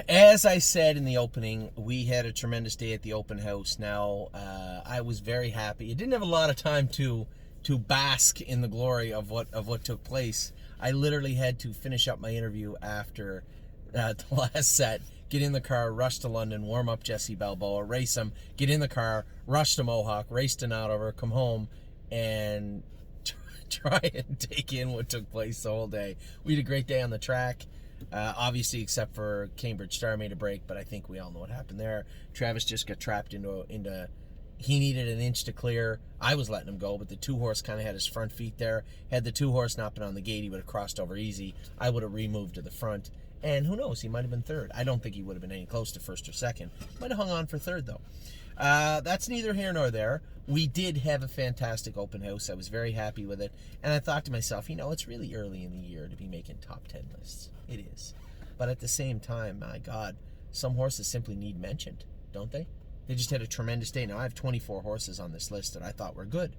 as I said in the opening, we had a tremendous day at the open house. Now, I was very happy. I didn't have a lot of time to bask in the glory of what took place. I literally had to finish up my interview after the last set, get in the car, rush to London, warm up Jesse Balboa, race him, get in the car, rush to Mohawk, race to Nodover, come home, and try and take in what took place the whole day. We had a great day on the track. Obviously, except for Cambridge Star made a break, but I think we all know what happened there. Travis just got trapped into he needed an inch to clear. I was letting him go, but the 2-horse kind of had his front feet there. Had the 2-horse not been on the gate, he would have crossed over easy. I would have removed to the front, and who knows, he might have been third. I don't think he would have been any close to first or second. Might have hung on for third, though. That's neither here nor there. We did have a fantastic open house. I was very happy with it. And I thought to myself, it's really early in the year to be making top 10 lists. It is. But at the same time, my God, some horses simply need mentioned, don't they? They just had a tremendous day. Now, I have 24 horses on this list that I thought were good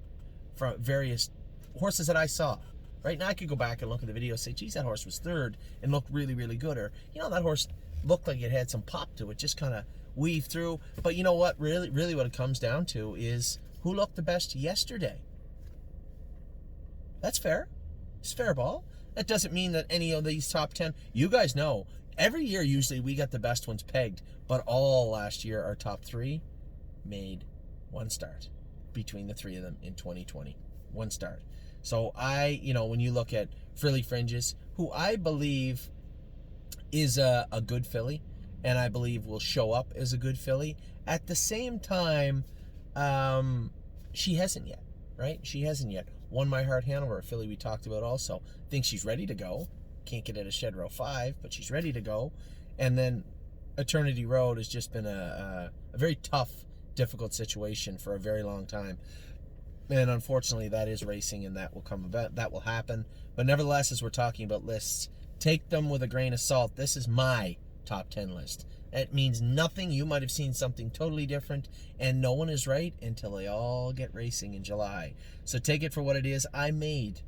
from various horses that I saw. Right now, I could go back and look at the video and say, geez, that horse was third and looked really, really good. Or, that horse looked like it had some pop to it, just kind of weave through. But you know what? Really what it comes down to is who looked the best yesterday. That's fair. It's fair ball. That doesn't mean that any of these top 10, you guys know, every year usually we got the best ones pegged, but all last year our top 3 made one start between the 3 of them in 2020. One start. So when you look at Frilly Fringes, who I believe is a good filly, and I believe will show up as a good filly. At the same time, she hasn't yet, right? She hasn't yet. Won My Heart Hanover, a filly we talked about also. Think she's ready to go. Can't get at a Shed Row 5, but she's ready to go. And then Eternity Road has just been a very tough, difficult situation for a very long time. And unfortunately, that is racing, and that will happen. But nevertheless, as we're talking about lists, take them with a grain of salt. This is my top 10 list. That means nothing. You might have seen something totally different, and no one is right until they all get racing in July. So take it for what it is. I made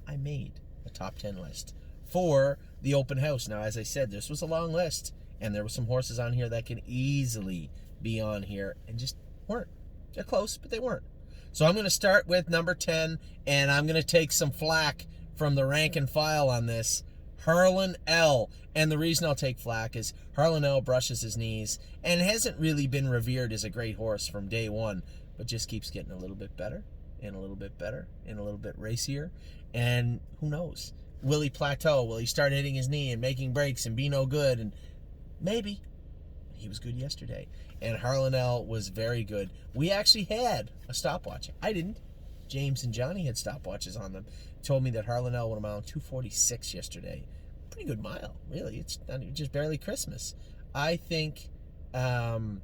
a top 10 list for the open house. Now, as I said, this was a long list, and there were some horses on here that could easily be on here and just weren't. They're close, but they weren't. So I'm going to start with number 10, and I'm going to take some flack from the rank and file on this. Harlan L. And the reason I'll take flack is Harlan L. brushes his knees and hasn't really been revered as a great horse from day one, but just keeps getting a little bit better and a little bit better and a little bit racier. And who knows? Will he plateau? Will he start hitting his knee and making breaks and be no good? And maybe. He was good yesterday. And Harlan L. was very good. We actually had a stopwatch. I didn't. James and Johnny had stopwatches on them. Told me that Harlan L. went a mile 2:46 yesterday. Pretty good mile, really. It's just barely Christmas. I think Harlan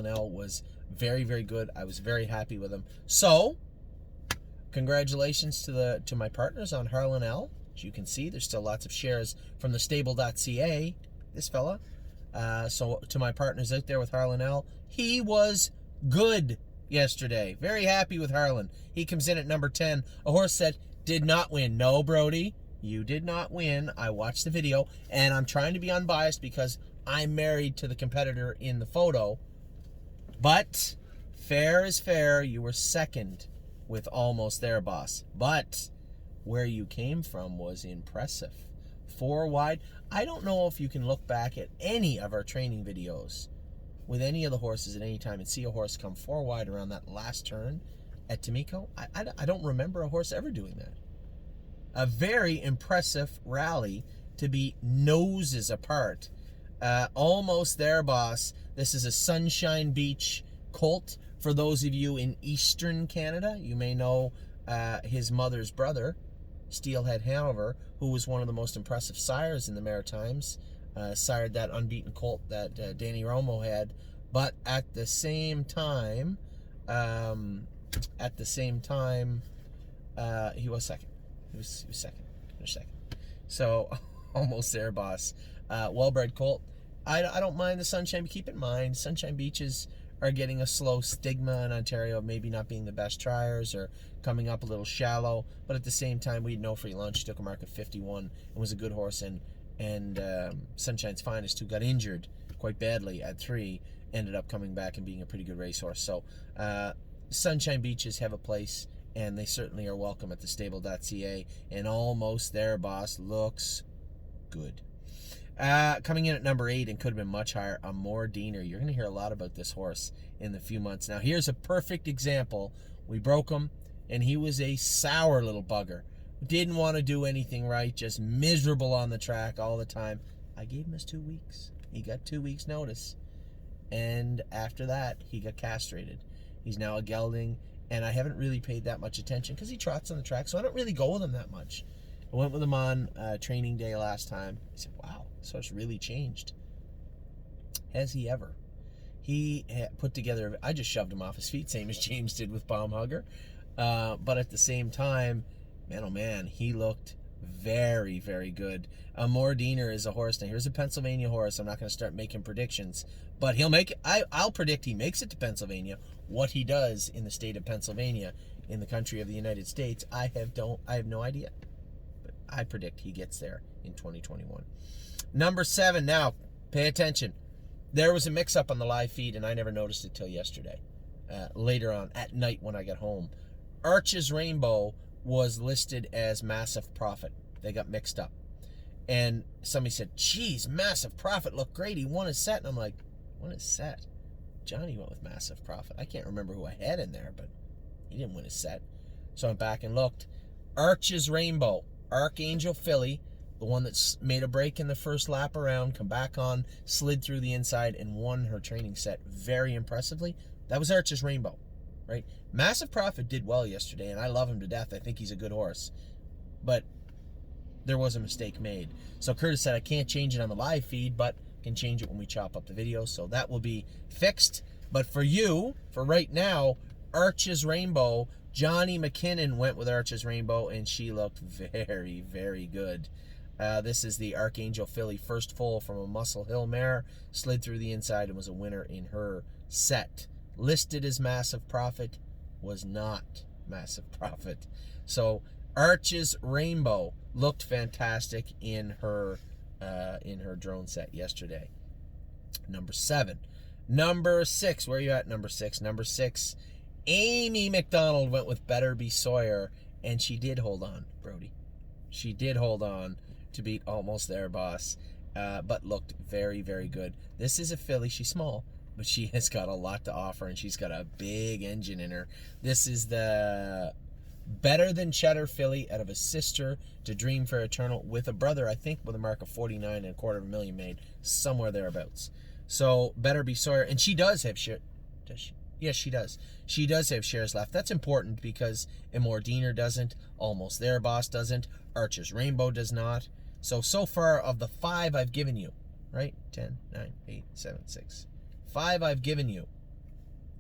L. was very, very good. I was very happy with him. So, congratulations to my partners on Harlan L. As you can see, there's still lots of shares from the stable.ca, this fella. So to my partners out there with Harlan L., he was good yesterday. Very happy with Harlan. He comes in at number 10. A horse that did not win. No, Brody, you did not win. I watched the video, and I'm trying to be unbiased because I'm married to the competitor in the photo. But fair is fair. You were second with Almost There, Boss. But where you came from was impressive. 4 wide. I don't know if you can look back at any of our training videos with any of the horses at any time and see a horse come 4 wide around that last turn at Tamiko. I don't remember a horse ever doing that. A very impressive rally to be noses apart. Almost There, Boss. This is a Sunshine Beach colt. For those of you in Eastern Canada, you may know his mother's brother, Steelhead Hanover, who was one of the most impressive sires in the Maritimes, sired that unbeaten colt that Danny Romo had. But at the same time, he was second. He was second. Finished second. So, Almost There, Boss. Well-bred colt. I don't mind the Sunshine. Keep in mind, Sunshine Beaches are getting a slow stigma in Ontario of maybe not being the best triers or coming up a little shallow. But at the same time, we had no free lunch. Took a mark of 51 and was a good horse. And And Sunshine's Finest, who got injured quite badly at 3, ended up coming back and being a pretty good racehorse. So Sunshine Beaches have a place, and they certainly are welcome at the stable.ca. And Almost There Boss looks good. Coming in at number 8, and could have been much higher, Amor Diener. You're going to hear a lot about this horse in the few months. Now, here's a perfect example. We broke him, and he was a sour little bugger. Didn't want to do anything right, just miserable on the track all the time. I gave him his 2 weeks. He got 2 weeks notice. And after that, he got castrated. He's now a gelding, and I haven't really paid that much attention because he trots on the track, so I don't really go with him that much. I went with him on training day last time. I said, wow, this horse really changed. Has he ever? He put together, I just shoved him off his feet, same as James did with Baumhugger. But at the same time, man, oh man, he looked very, very good. Amor Diener is a horse. Now, here's a Pennsylvania horse. I'm not going to start making predictions, but he'll make it. I'll predict he makes it to Pennsylvania. What he does in the state of Pennsylvania, in the country of the United States, I have no idea. But I predict he gets there in 2021. Number 7. Now, pay attention. There was a mix-up on the live feed, and I never noticed it till yesterday. Later on, at night when I got home. Arches Rainbow was listed as Massive Profit. They got mixed up. And somebody said, geez, Massive Profit looked great. He won his set. And I'm like, won his set? Johnny went with Massive Profit. I can't remember who I had in there, but he didn't win his set. So I went back and looked. Arches Rainbow, Archangel filly, the one that made a break in the first lap around, come back on, slid through the inside, and won her training set very impressively. That was Arches Rainbow, right? Massive Profit did well yesterday, and I love him to death. I think he's a good horse. But there was a mistake made. So Curtis said, I can't change it on the live feed, but can change it when we chop up the video. So that will be fixed. But for you, for right now, Arches Rainbow, Johnny McKinnon went with Arches Rainbow, and she looked very, very good. This is the Archangel filly, first foal from a Muscle Hill mare, slid through the inside and was a winner in her set. Listed as Massive Profit, was not Massive Profit. So Arches Rainbow looked fantastic in her drone set yesterday. Number 7. Number 6, where are you at, number 6? Number 6, Amy McDonald went with Better Be Sawyer, and she did hold on, Brody. She did hold on to beat Almost There Boss, but looked very, very good. This is a filly. She's small, but she has got a lot to offer, and she's got a big engine in her. This is the Better Than Cheddar filly out of a sister to Dream for Eternal with a brother, I think, with a mark of 49,250,000 made, somewhere thereabouts. So Better Be Sawyer, and she does have shares. Does she? Yes, she does. She does have shares left. That's important because Amor Diener doesn't, Almost There Boss doesn't, Arches Rainbow does not. So far of the 5 I've given you, right? 10, 9, 8, 7, 6. 5 I've given you.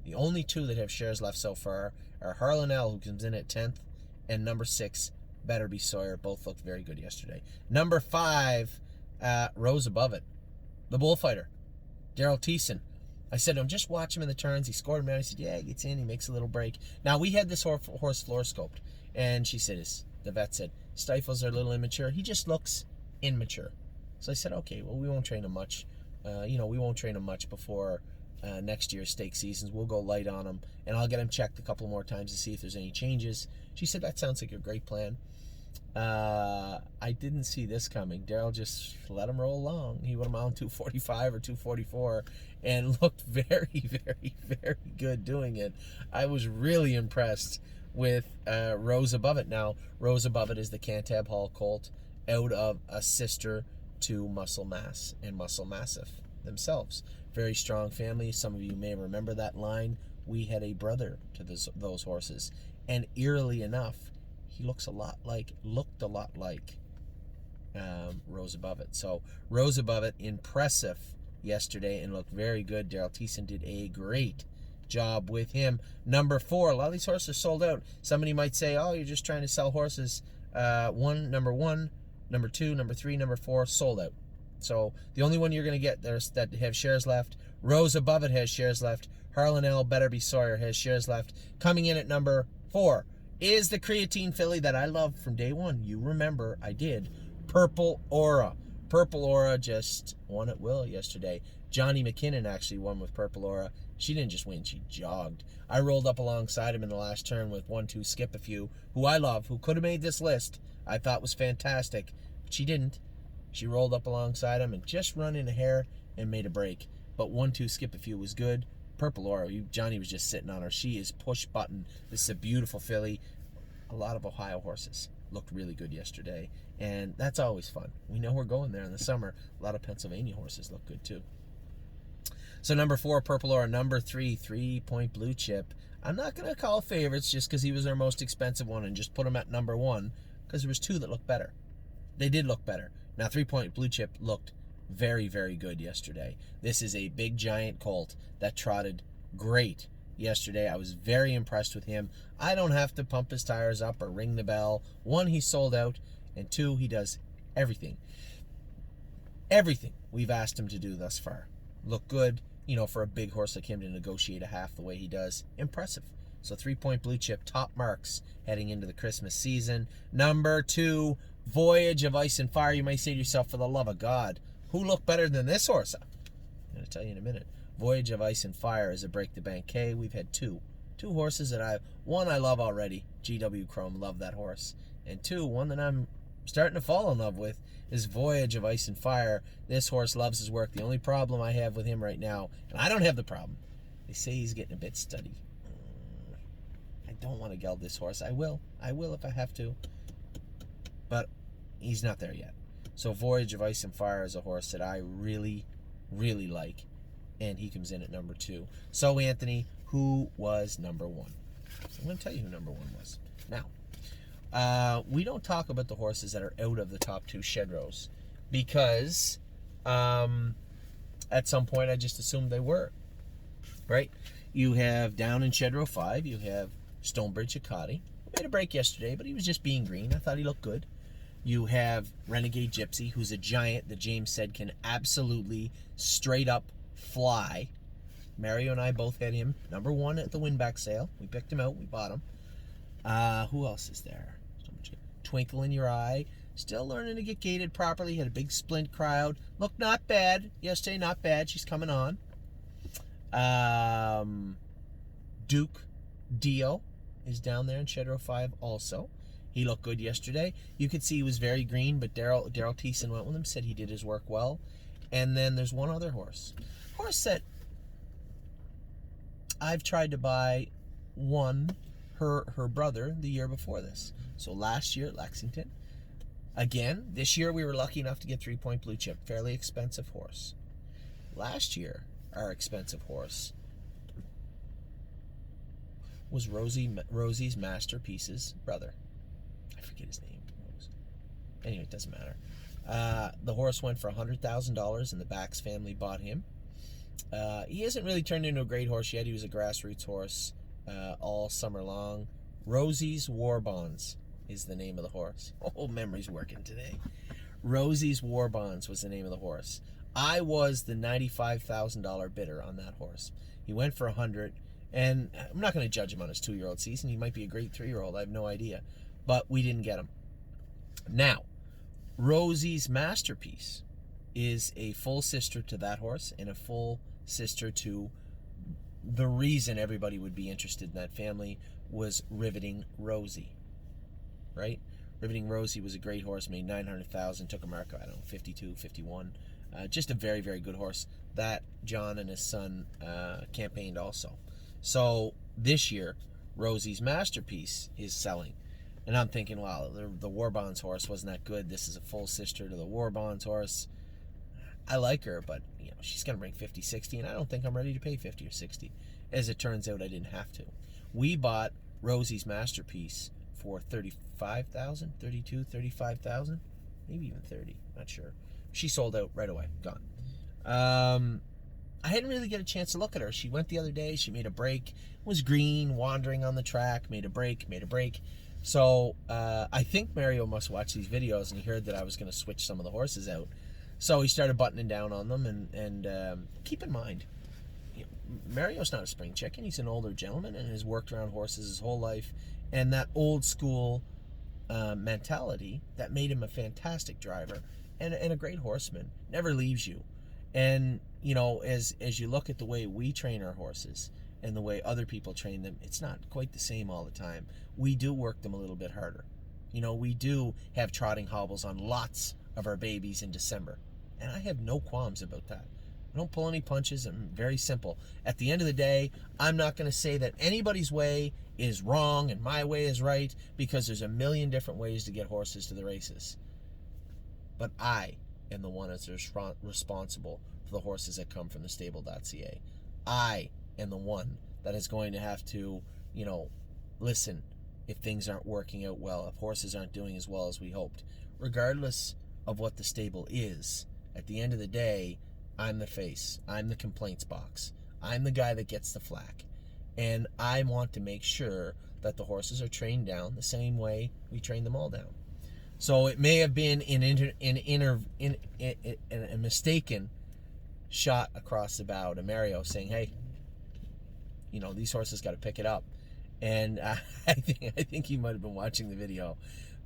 The only 2 that have shares left so far are Harlan L, who comes in at 10th, and number 6, Better Be Sawyer. Both looked very good yesterday. Number 5, Rose Above It, the bullfighter, Daryl Thiessen. I said to him, just watch him in the turns. He scored a man. He said, yeah, he gets in, he makes a little break. Now, we had this horse floor scoped, and she said, the vet said, stifles are a little immature. He just looks immature. So I said, okay, well, we won't train him much. We won't train him much before next year's stake seasons. We'll go light on him, and I'll get him checked a couple more times to see if there's any changes. She said, that sounds like a great plan. I didn't see this coming. Daryl just let him roll along. He went around 245 or 244 and looked very, very, very good doing it. I was really impressed with Rose Above It. Now, Rose Above It is the Cantab Hall colt out of a sister to Muscle Mass and Muscle Massive themselves. Very strong family. Some of you may remember that line. We had a brother to those horses. And eerily enough, he looked a lot like Rose Above It. So Rose Above It, impressive yesterday and looked very good. Daryl Thiessen did a great job with him. Number 4, a lot of these horses sold out. Somebody might say, oh, you're just trying to sell horses. Number 1, number 2, number 3, number 4, sold out. So the only one you're going to get there that have shares left, Rose Above It has shares left. Harlan L, Better Be Sawyer has shares left. Coming in at number 4 is the creatine filly that I loved from day one. You remember I did. Purple Aura. Purple Aura just won at will yesterday. Johnny McKinnon actually won with Purple Aura. She didn't just win, she jogged. I rolled up alongside him in the last turn with 1-2 Skip a Few, who I love, who could have made this list. I thought was fantastic, but she didn't. She rolled up alongside him and just run in a hair and made a break. But 1-2 Skip a Few was good. Purple Aura, Johnny was just sitting on her. She is push button. This is a beautiful filly. A lot of Ohio horses looked really good yesterday, and that's always fun. We know we're going there in the summer. A lot of Pennsylvania horses look good too. So number 4, Purple Aura. Number 3, 3-Point Blue Chip. I'm not going to call favorites just because he was our most expensive one and just put him at number 1 because there was 2 that looked better. They did look better. Now 3-Point Blue Chip looked very, very good yesterday. This is a big giant colt that trotted great yesterday. I was very impressed with him. I don't have to pump his tires up or ring the bell. 1, he sold out, and 2, he does everything we've asked him to do thus far. Look good, you know, for a big horse like him to negotiate a half the way he does. Impressive. So 3-Point Blue Chip, top marks heading into the Christmas season. Number 2, Voyage of Ice and Fire. You might say to yourself, for the love of God, who looked better than this horse? I'm going to tell you in a minute. Voyage of Ice and Fire is a Break the Bank K. We've had two horses that one I love already. GW Chrome, love that horse. And 2, one that I'm starting to fall in love with is Voyage of Ice and Fire. This horse loves his work. The only problem I have with him right now, and I don't have the problem, they say he's getting a bit stutty. I don't want to geld this horse. I will if I have to. But he's not there yet. So Voyage of Ice and Fire is a horse that I really, really like. And he comes in at number 2. So, Anthony, who was number 1? I'm going to tell you who number 1 was. Now, we don't talk about the horses that are out of the top 2 shed rows because at some point I just assumed they were. Right? You have down in shed row 5, you have Stonebridge Akati. He made a break yesterday, but he was just being green. I thought he looked good. You have Renegade Gypsy, who's a giant that James said can absolutely straight up fly. Mario and I both had him number 1 at the win-back sale. We picked him out. We bought him. Who else is there? Twinkle in Your Eye. Still learning to get gated properly. Had a big splint crowd. Looked not bad yesterday. Not bad. She's coming on. Duke Dio is down there in shed row 5 also. He looked good yesterday. You could see he was very green, but Daryl Thiessen went with him, said he did his work well. And then there's one other horse. Horse that I've tried to buy her brother the year before this. So last year at Lexington. Again, this year we were lucky enough to get 3-Point Blue Chip. Fairly expensive horse. Last year, our expensive horse was Rosie's Masterpiece's brother. I forget his name. Anyway, it doesn't matter. The horse went for $100,000 and the Bax family bought him. He hasn't really turned into a great horse yet. He was a grassroots horse all summer long. Rosie's War Bonds is the name of the horse. Oh, memory's working today. Rosie's War Bonds was the name of the horse. I was the $95,000 bidder on that horse. He went for $100,000, and I'm not going to judge him on his 2-year-old season. He might be a great 3-year-old. I have no idea. But we didn't get him. Now, Rosie's Masterpiece is a full sister to that horse and a full sister to the reason everybody would be interested in that family was Riveting Rosie, right? Riveting Rosie was a great horse, made $900,000, took a mark, I don't know, 52, 51. Just a very, very good horse that John and his son campaigned also. So this year, Rosie's Masterpiece is selling. And I'm thinking, wow, the War Bonds horse wasn't that good. This is a full sister to the War Bonds horse. I like her, but you know she's going to bring 50, 60, and I don't think I'm ready to pay 50 or 60. As it turns out, I didn't have to. We bought Rosie's Masterpiece for $35,000, $32,000, $35,000, maybe even 30. Not sure. She sold out right away, gone. I didn't really get a chance to look at her. She went the other day. She made a break. Was green, wandering on the track. Made a break. So I think Mario must watch these videos, and he heard that I was going to switch some of the horses out. So he started buttoning down on them, and keep in mind, you know, Mario's not a spring chicken. He's an older gentleman and has worked around horses his whole life, and that old school mentality that made him a fantastic driver and a great horseman never leaves you. And as you look at the way we train our horses and the way other people train them, it's not quite the same all the time. We do work them a little bit harder. We do have trotting hobbles on lots of our babies in December, and I have no qualms about that. I don't pull any punches. I'm very simple. At the end of the day, I'm not going to say that anybody's way is wrong and my way is right, because there's a million different ways to get horses to the races. But I am the one that's responsible for the horses that come from the stable.ca. I am the one that is going to have to, listen if things aren't working out well, if horses aren't doing as well as we hoped. Regardless of what the stable is, at the end of the day, I'm the face. I'm the complaints box. I'm the guy that gets the flack. And I want to make sure that the horses are trained down the same way we train them all down. So it may have been a mistaken shot across the bow to Mario saying, hey, these horses got to pick it up. And I think he might have been watching the video,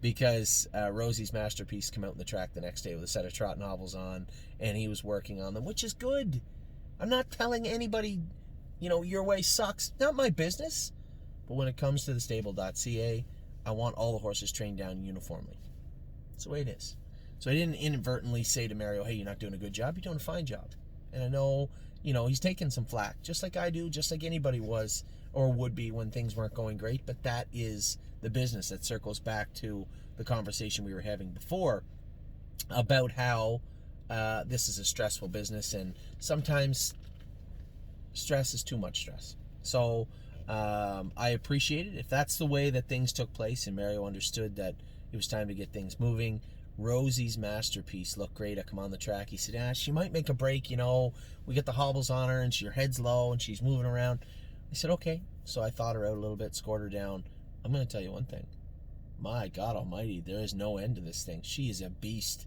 because Rosie's Masterpiece came out in the track the next day with a set of trot novels on, and he was working on them, which is good. I'm not telling anybody, your way sucks. Not my business. But when it comes to the stable.ca, I want all the horses trained down uniformly. That's the way it is. So I didn't inadvertently say to Mario, hey, you're not doing a good job. You're doing a fine job. And I know, he's taking some flack, just like I do, just like anybody was or would be when things weren't going great. But that is the business. That circles back to the conversation we were having before about how this is a stressful business, and sometimes stress is too much stress. So I appreciate it. If that's the way that things took place and Mario understood that it was time to get things moving. Rosie's Masterpiece looked great. I come on the track. He said, she might make a break. We get the hobbles on her and her head's low and she's moving around. I said, okay. So I thought her out a little bit, scored her down. I'm going to tell you one thing. My God almighty, there is no end to this thing. She is a beast.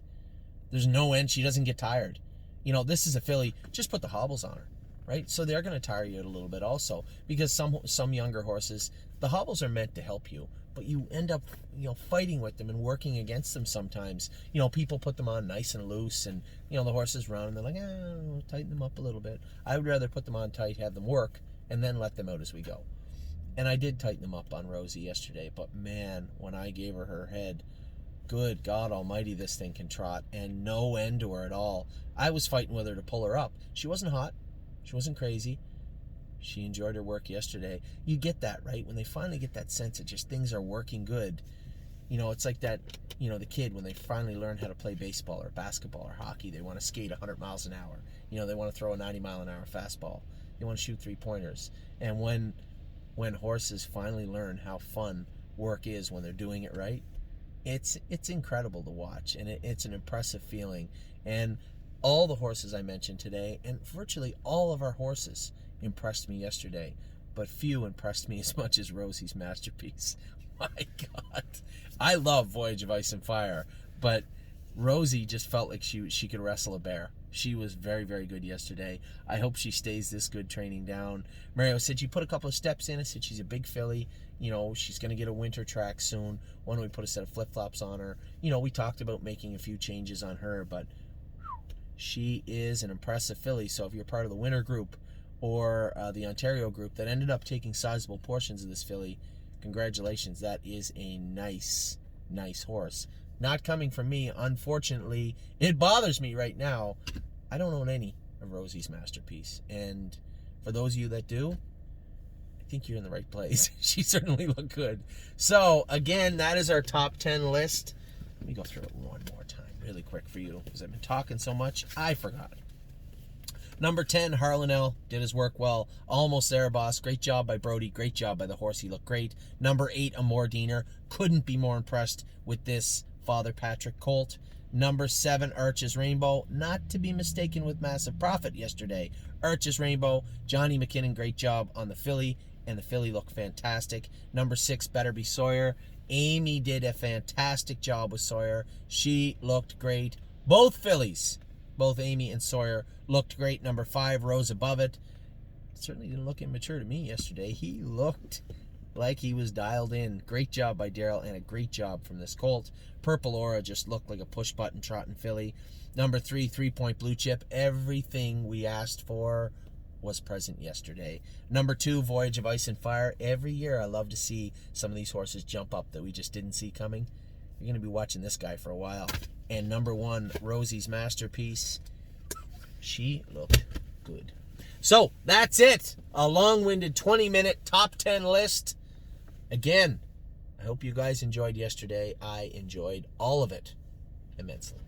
There's no end. She doesn't get tired. This is a filly. Just put the hobbles on her, right? So they're going to tire you out a little bit also, because some younger horses, the hobbles are meant to help you, but you end up, fighting with them and working against them sometimes. People put them on nice and loose, and, the horses run, and they're like, we'll tighten them up a little bit. I would rather put them on tight, have them work, and then let them out as we go. And I did tighten them up on Rosie yesterday, but man, when I gave her head, good God almighty, this thing can trot, and no end to her at all. I was fighting with her to pull her up. She wasn't hot. She wasn't crazy. She enjoyed her work yesterday. You get that, right? When they finally get that sense that just things are working good. It's like that, the kid, when they finally learn how to play baseball or basketball or hockey, they want to skate 100 miles an hour. They want to throw a 90-mile-an-hour fastball. They want to shoot 3-pointers. And when horses finally learn how fun work is when they're doing it right, it's incredible to watch, and it's an impressive feeling. And all the horses I mentioned today, and virtually all of our horses, impressed me yesterday, but few impressed me as much as Rosie's Masterpiece. My God. I love Voyage of Ice and Fire, but Rosie just felt like she could wrestle a bear. She was very, very good yesterday. I hope she stays this good training down. Mario said she put a couple of steps in. I said she's a big filly. She's going to get a winter track soon. Why don't we put a set of flip-flops on her? We talked about making a few changes on her, but she is an impressive filly. So if you're part of the winter group or the Ontario group that ended up taking sizable portions of this filly, congratulations. That is a nice horse. Not coming from me, unfortunately. It bothers me right now. I don't own any of Rosie's Masterpiece. And for those of you that do, I think you're in the right place. She certainly looked good. So, again, that is our top 10 list. Let me go through it one more time really quick for you, because I've been talking so much, I forgot. Number 10, Harlanelle, did his work well. Almost there, boss. Great job by Brody. Great job by the horse. He looked great. Number 8, Amor Diener. Couldn't be more impressed with this Father Patrick colt. Number 7, Arches Rainbow. Not to be mistaken with Massive Profit yesterday. Arches Rainbow. Johnny McKinnon, great job on the filly, and the filly looked fantastic. Number 6, Better Be Sawyer. Amy did a fantastic job with Sawyer. She looked great. Both fillies, both Amy and Sawyer, looked great. Number 5, Rose Above It. Certainly didn't look immature to me yesterday. He looked like he was dialed in. Great job by Daryl, and a great job from this colt. Purple Aura just looked like a push-button trotting filly. Number 3, 3-point blue chip. Everything we asked for was present yesterday. Number 2, Voyage of Ice and Fire. Every year I love to see some of these horses jump up that we just didn't see coming. You're going to be watching this guy for a while. And number 1, Rosie's Masterpiece. She looked good. So, that's it. A long-winded 20-minute top 10 list. Again, I hope you guys enjoyed yesterday. I enjoyed all of it immensely.